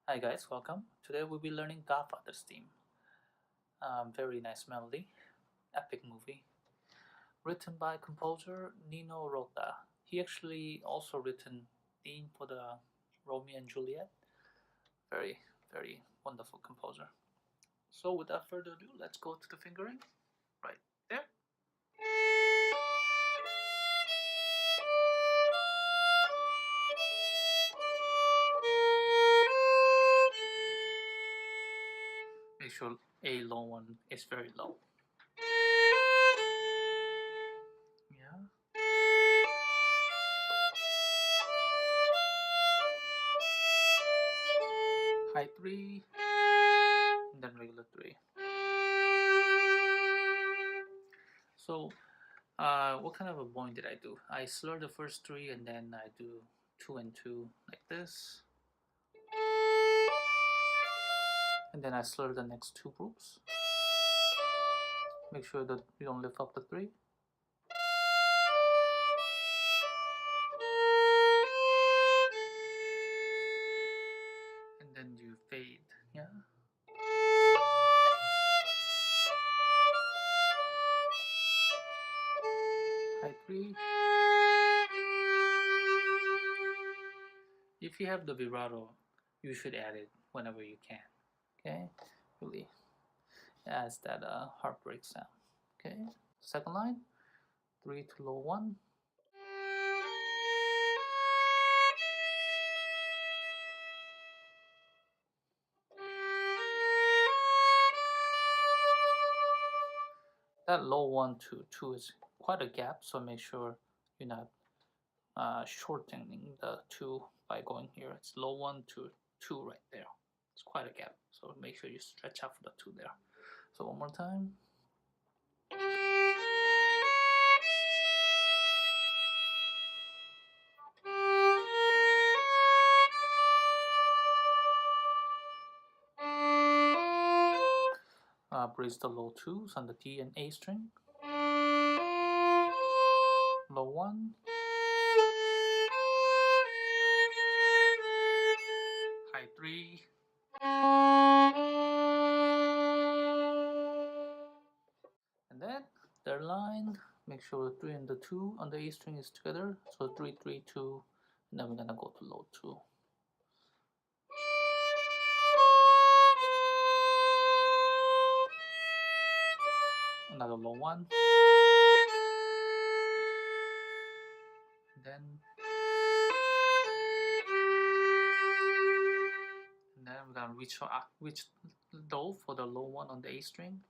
Hi guys, welcome. Today we'll be learning Godfather's theme. Very nice melody, epic movie, written by composer Nino Rota. He actually also written theme for the Romeo and Juliet. Very, very wonderful composer. So without further ado, let's go to the fingering. Right there. Make sure A low one is very low. Yeah. High 3, and then regular 3. So, what kind of a bowing did I do? I slur the first 3 and then I do 2 and 2 like this. And then I slur the next 2 groups. Make sure that you don't lift up the 3. And then you fade, yeah? High 3. If you have the vibrato, you should add it whenever you can, okay? Really adds that heartbreak sound, okay? Second line, 3 to low 1. That low 1 to 2 is quite a gap, so make sure you're not shortening the 2 by going here. It's low 1 to 2 right there. It's quite a gap, so make sure you stretch out for the 2 there. So one more time. Bridge the low 2s on the D and A string. Low 1. High 3. And then third line, make sure the 3 and the 2 on the A string is together. So 3, 3, 2, and then we're gonna go to low 2. Another low 1. Then we're gonna reach low for the low 1 on the A string.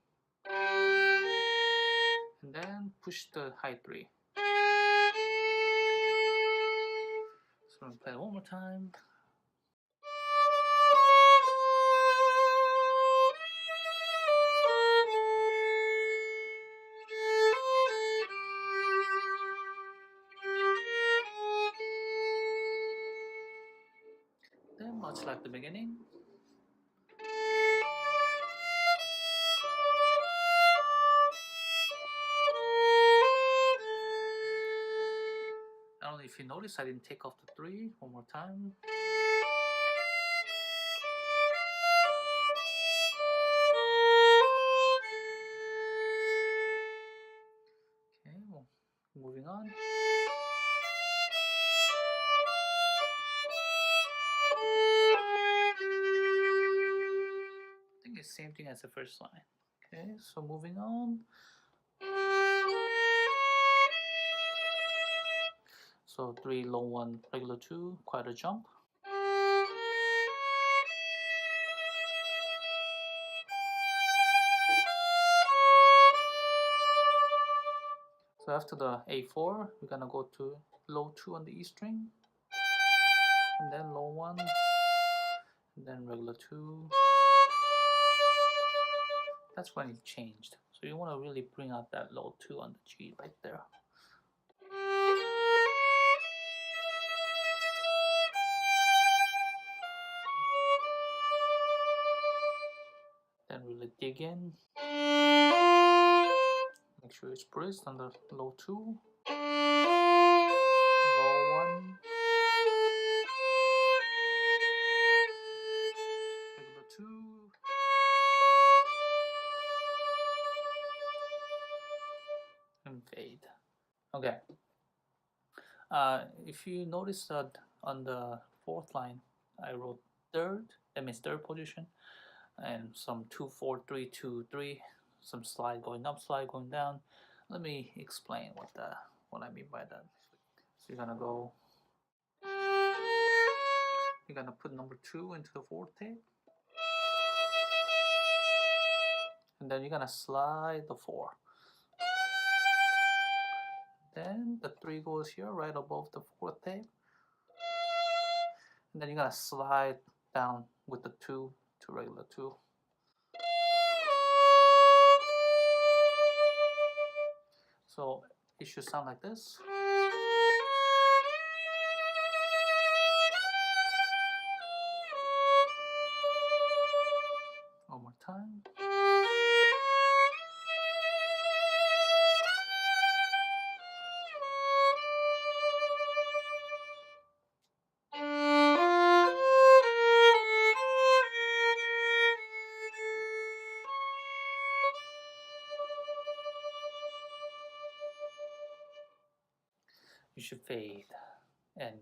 And then push the high 3. So I'm gonna play it one more time. Then much like the beginning. Now if you notice I didn't take off the 3, one more time. Okay, well, moving on. I think it's the same thing as the first line. Okay, so moving on. So 3, low 1, regular 2, quite a jump. So after the A4, we're gonna go to low 2 on the E string, and then low 1, and then regular 2. That's when it changed. So you want to really bring out that low 2 on the G right there. Then really dig in. Make sure it's bridged on the low 2, low 1, Okay. If you notice that on the fourth line, I wrote third, that means third position, and some 2 4 3 2 3, some slide going up, slide going down. Let me explain what I mean by that. So you're gonna go, you're gonna put number 2 into the fourth tape, and then you're gonna slide the 4. Then the 3 goes here right above the fourth tape, and then you're gonna slide down with the 2 to regular 2. So it should sound like this. One more time. You should fade, and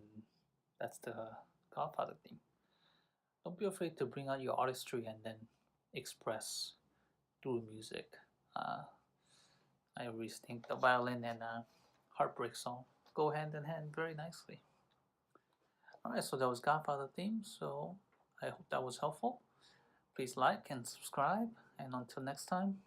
that's the Godfather theme. Don't be afraid to bring out your artistry and then express through music. Uh, I always think the violin and heartbreak song go hand in hand very nicely. Alright, so that was Godfather theme, so I hope that was helpful. Please like and subscribe, and until next time,